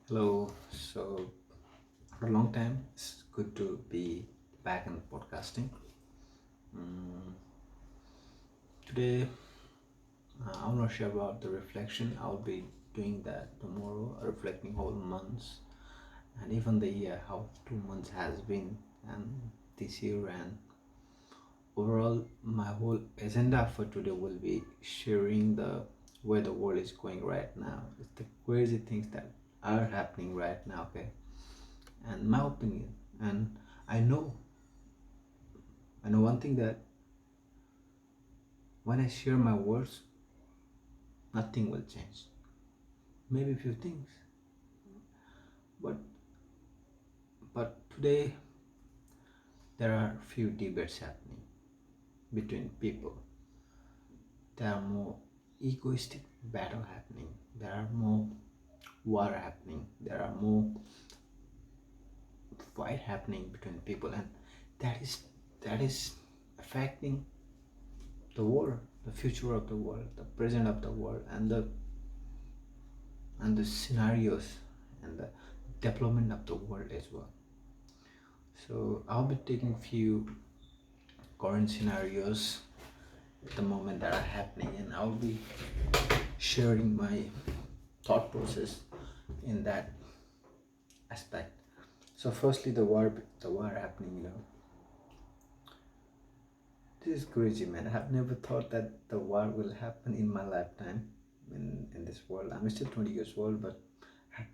Hello. So, for a long time, it's good to be back in podcasting. Mm, Today, I want to share about the reflection. I'll be doing that tomorrow, reflecting whole months and even the year, how 2 months has been, and this year, and overall, my whole agenda for today will be sharing the where the world is going right now. It's the crazy things that are happening right now. Okay, and my opinion, and I know I know one thing that when I share my words, nothing will change. Maybe a few things, but today there are few debates happening between people. There are more egoistic battle happening. There are more war happening. There are more fight happening between people, and that is affecting the world, the future of the world, the present of the world, and the scenarios and the development of the world as well. So I'll be taking few current scenarios at the moment that are happening, and I'll be sharing my thought process in that aspect. So firstly, the war happening. This is crazy, man. I have never thought that the war will happen in my lifetime in this world. I'm still 20 years old, but I have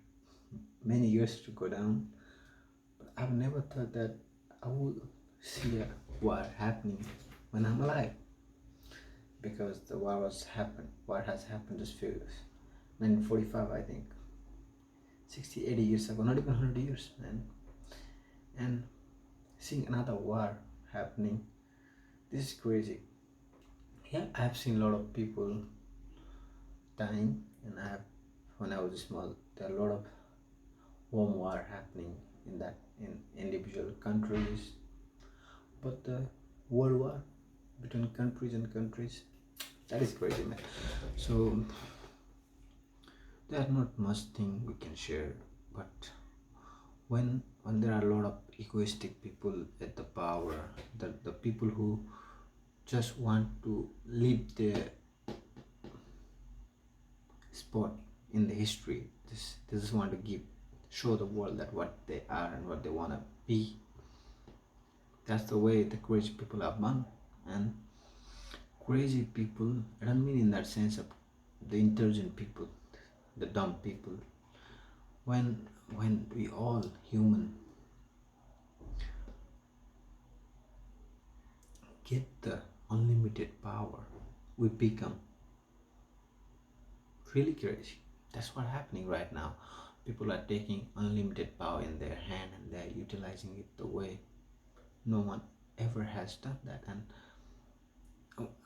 many years to go down. But I've never thought that I will see a war happening when I'm alive, because the war has happened just few years, 1945, I think, 60, 80 years ago, not even 100 years, man. And seeing another war happening, this is crazy. Yeah, I've seen a lot of people dying, and when I was small, there are a lot of home war happening in individual countries, but the world war between countries and countries, that is crazy, man. So there's not much thing we can share, but when there are a lot of egoistic people at the power, the people who just want to leave their spot in the history, they just want to show the world that what they are and what they want to be. That's the way the crazy people are born. And crazy people, I don't mean in that sense of the intelligent people, the dumb people. When we all human get the unlimited power, we become really crazy. That's what's happening right now. People are taking unlimited power in their hand, and they're utilizing it the way no one ever has done that. And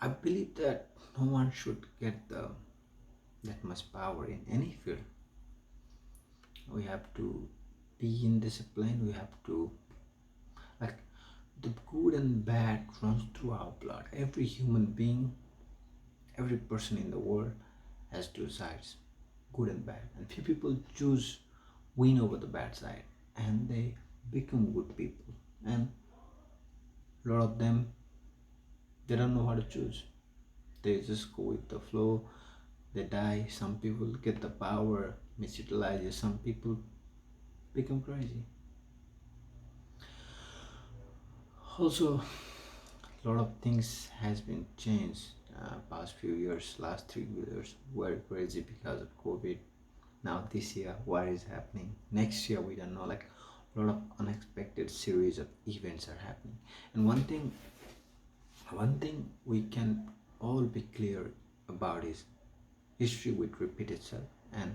I believe that no one should get that much power in any field. We have to be in discipline. We have to, like, the good and bad runs through our blood. Every human being, every person in the world has two sides, good and bad. And few people choose win over the bad side, and they become good people. And a lot of them, they don't know how to choose. They just go with the flow. They die. Some people get the power, misutilize it. Some people become crazy. Also, a lot of things has been changed past few years. Last 3 years were crazy because of COVID. Now this year, what is happening? Next year, we don't know. Like, a lot of unexpected series of events are happening. And one thing we can all be clear about is history will repeat itself, and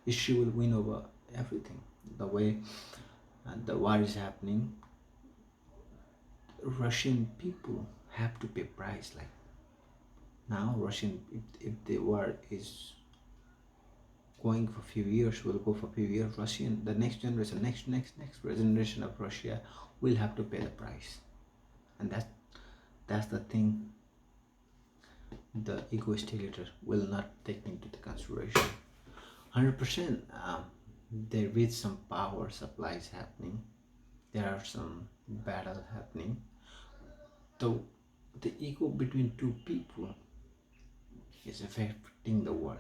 history will win over everything. The way the war is happening, Russian people have to pay price. Like, now Russian, if the war is going for a few years, will go for a few years, Russian, the next generation, next generation of Russia will have to pay the price. And that's the thing the egoist leader will not take into the consideration. 100%, there is some power supplies happening, there are some battle happening. The the ego between two people is affecting the world.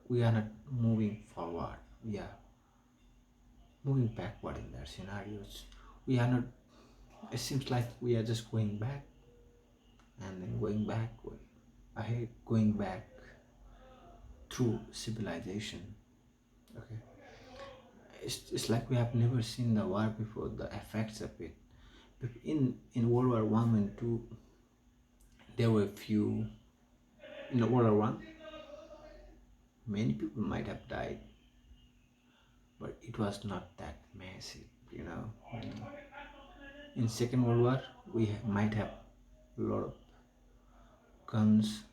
We are not moving forward, we are moving backward in their scenarios. We are not, it seems like we are just going back and then going backward, ahead, going back through civilization. Okay, it's like we have never seen the war before, the effects of it. In World War One and Two, there were few. In World War One, many people might have died, but it was not that massive, you know. In Second World War, we might have a lot of guns,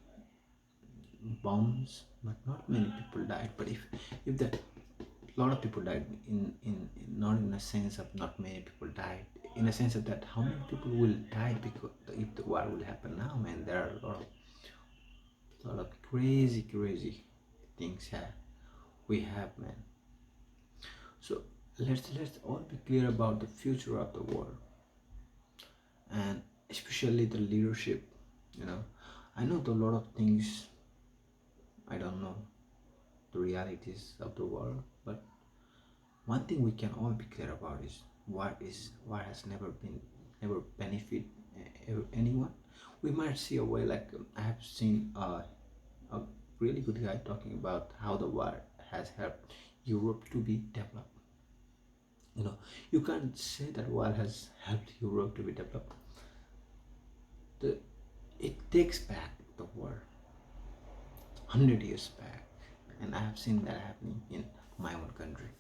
bombs, but not many people died. But if that lot of people died in not in a sense of not many people died, in a sense of that how many people will die because if the war will happen now, man, there are a lot of crazy things here we have, man. So let's all be clear about the future of the world, and especially the leadership. You know, I know the lot of things I don't know the realities of the world, but one thing we can all be clear about is what has never benefit anyone. We might see a way, like I have seen a really good guy talking about how the war has helped Europe to be developed. You know, you can't say that war has helped Europe to be developed. The it takes back the war 100 years back, and I have seen that happening in my own country.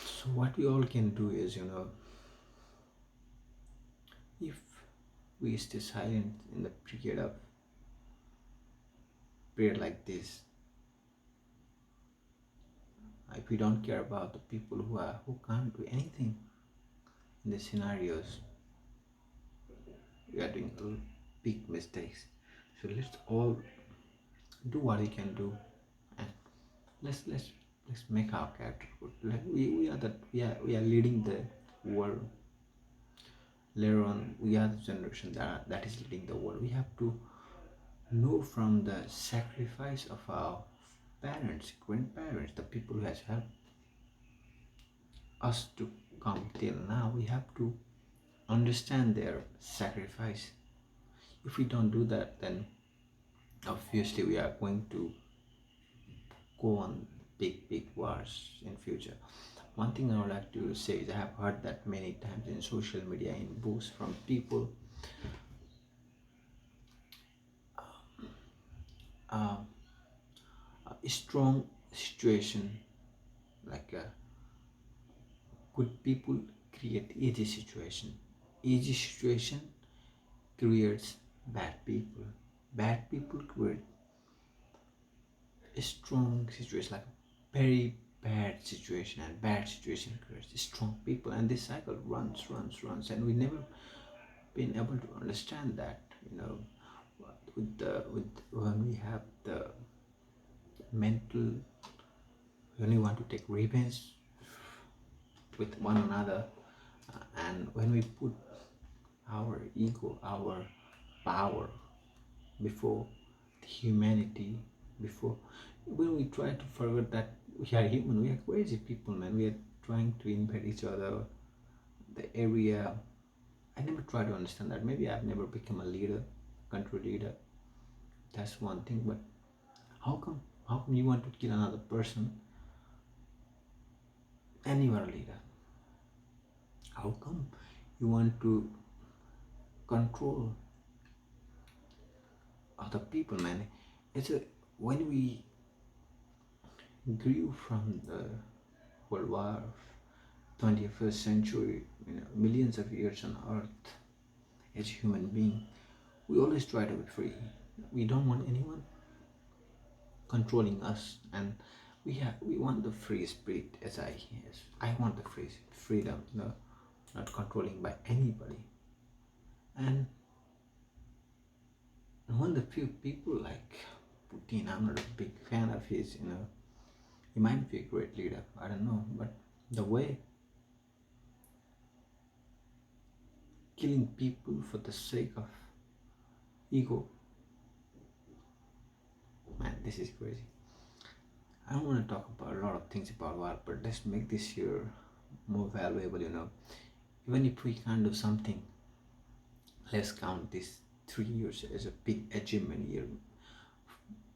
So what we all can do is, you know, if we stay silent in the period like this, if we don't care about the people who can't do anything in the scenarios, we are doing big mistakes. So let's all do what we can do, and let's make our character good. We are that we are leading the world. Later on, we are the generation that is leading the world. We have to know from the sacrifice of our parents, grandparents, the people who has helped us to come till now. We have to understand their sacrifice. If we don't do that, then obviously we are going to go on big wars in future. One thing I would like to say is I have heard that many times in social media, in books from people. uh, a strong situation, like good people create easy situation, easy situation creates bad people create a strong situation, like very bad situation, and bad situation creates strong people, and this cycle runs, and we never been able to understand that, you know. With when we have the mental, when we want to take revenge with one another, and when we put our ego, our power before humanity, before, when we try to forget that we are human, we are crazy people, man. We are trying to invade each other, the area. I never try to understand that. Maybe I've never become a leader, country leader. That's one thing. But how come you want to kill another person and you are a leader? How come you want to control other people, man? It's a when we grew from the World War, 21st century, you know, millions of years on Earth as human being, we always try to be free. We don't want anyone controlling us, and we want the free spirit. As I want the freedom, you know, not controlling by anybody. And when the few people like Putin, I'm not a big fan of his, you know, He might be a great leader, I don't know, but the way killing people for the sake of ego, man, this is crazy. I don't want to talk about a lot of things about war, but let's make this year more valuable, Even if we can't do something, let's count these 3 years as a big achievement year.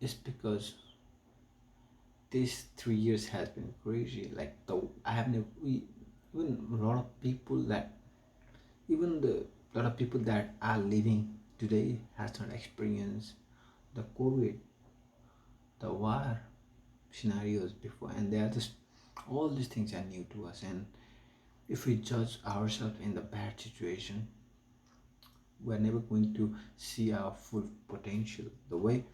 It's because these 3 years has been crazy. Like the I have never even a lot of people that even the lot of people that are living today has not experienced the COVID, the war scenarios before, and they are just all these things are new to us. And if we judge ourselves in the bad situation, we're never going to see our full potential. The way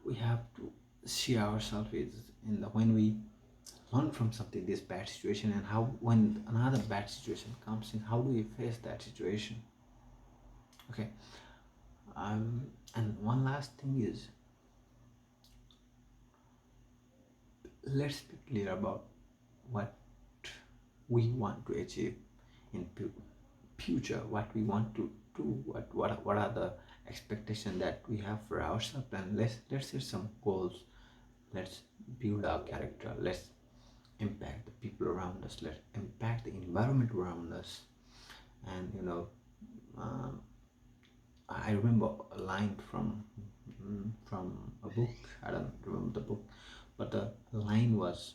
we have to see ourselves is in the when we learn from something this bad situation, and how when another bad situation comes in, how do we face that situation. Okay. And one last thing is, let's be clear about what we want to achieve in future, what we want to do, what are the expectations that we have for ourselves, and let's set some goals. Let's build our character. Let's impact the people around us. Let's impact the environment around us. And um, I remember a line from a book. I don't remember the book, but the line was,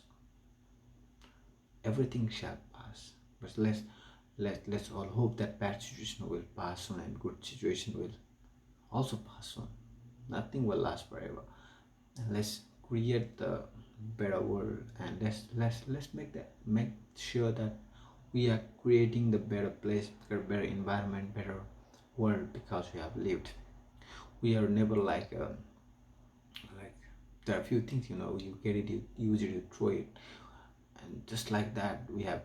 "Everything shall pass, but let's all hope that bad situation will pass soon and good situation will also pass soon. Nothing will last forever. And let's create the better world, and let's make sure that we are creating the better place, better environment, better world, because we have lived. We are never like there are a few things, you get it, you use it, you throw it, and just like that we are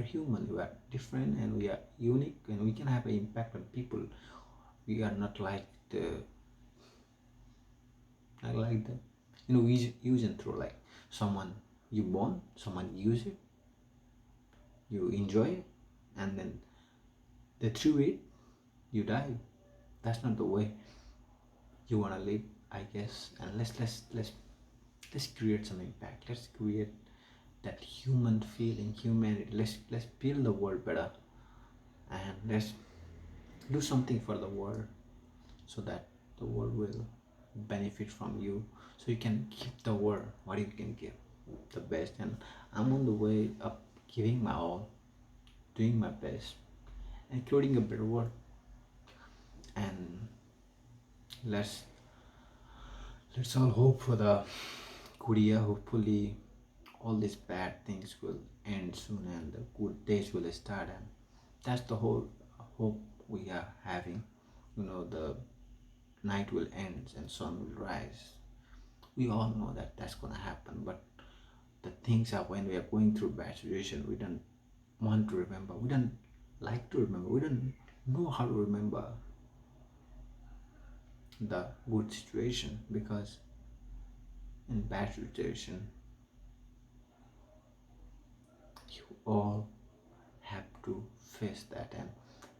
human, we are different, and we are unique, and we can have an impact on people. We are not like the not like the use and throw, like someone you born, someone use it, you enjoy it, and then they threw it, you die. That's not the way you want to live, I guess. And let's create some impact. Let's create that human feeling, humanity. Let's build the world better, and let's do something for the world, so that the world will benefit from you, so you can give the world what you can give, the best. And I'm on the way up, giving my all, doing my best, including a better world. And let's let's all hope for the good year. Hopefully all these bad things will end soon and the good days will start, and that's the whole hope we are having. The night will end and sun will rise. We all know that that's gonna happen, but the things are, when we are going through bad situation, we don't want to remember, we don't like to remember, we don't know how to remember the good situation, because in bad situation you all have to face that, and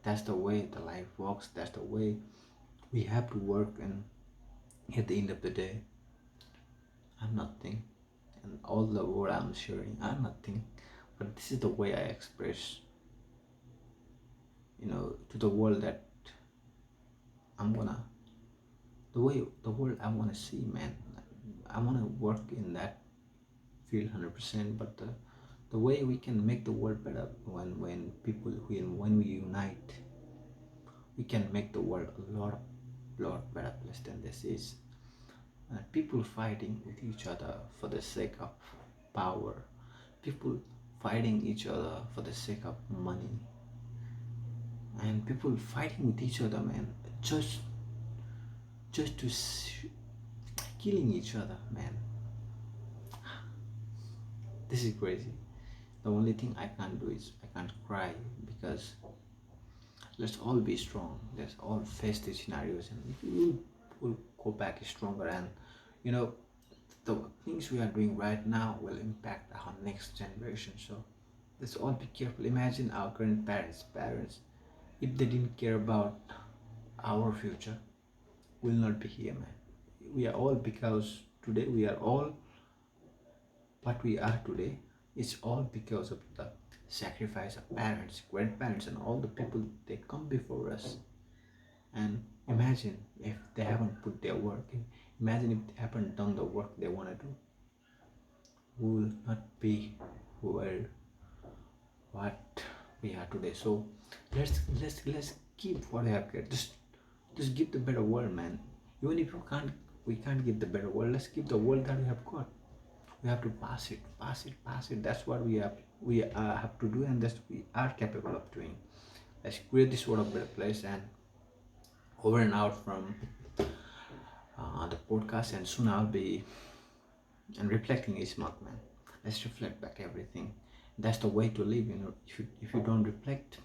that's the way the life works, that's the way we have to work. And at the end of the day, I'm nothing, and all the word I'm sharing, I'm nothing, but this is the way I express, to the world, that I'm gonna, the way the world I want to see, man. I want to work in that field 100%, but the way we can make the world better, when we unite, we can make the world a lot better place than this is. People fighting with each other for the sake of power, people fighting each other for the sake of money, and people fighting with each other, man, just to killing each other, man. This is crazy. The only thing I can't do is I can't cry, because let's all be strong. Let's all face these scenarios, and we will go back stronger. And you know, the things we are doing right now will impact our next generation. So let's all be careful. Imagine our current parents, if they didn't care about our future, will not be here, man. We are all, because today we are all what we are today. It's all because of the sacrifice of parents, grandparents, and all the people they come before us. And imagine if they haven't put their work in. Imagine if they haven't done the work they want to do. We will not be who are what we are today. So let's keep what we have got. Just give the better world, man. Even if we can't give the better world. Let's give the world that we have got. We have to pass it. That's what we have to do, and that's we are capable of doing. Let's create this world a better place. And over and out from the podcast, and soon I'll be and reflecting each month, man. Let's reflect back everything. That's the way to live, you know. If you don't reflect,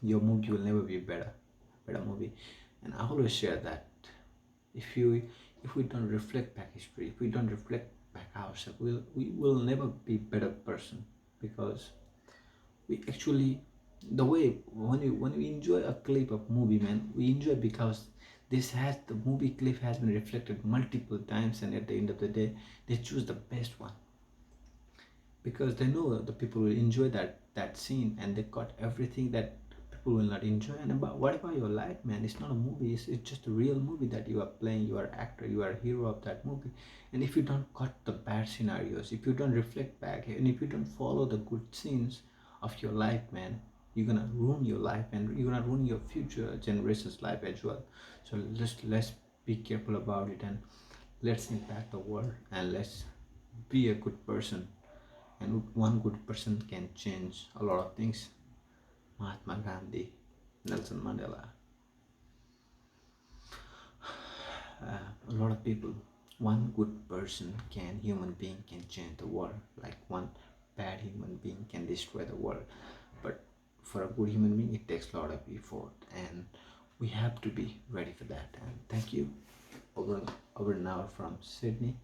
your movie will never be better movie. And I always share that if we don't reflect back history, if we don't reflect back ourselves, we will never be better person. Because we actually, the way when we enjoy a clip of movie, man, we enjoy because the movie clip has been reflected multiple times, and at the end of the day they choose the best one, because they know the people will enjoy that scene, and they got everything that people will not enjoy. And what about your life, man? It's not a movie, it's just a real movie that you are playing. You are actor, you are a hero of that movie. And if you don't got the bad scenarios, if you don't reflect back, and if you don't follow the good scenes of your life, man, you're gonna ruin your life, and you're gonna ruin your future generations life as well. So let's be careful about it, and let's impact the world, and let's be a good person. And one good person can change a lot of things. Mahatma Gandhi, Nelson Mandela, a lot of people. One good human being can change the world, like one bad human being can destroy the world. But for a good human being, it takes a lot of effort, and we have to be ready for that. And thank you. Over now from Sydney.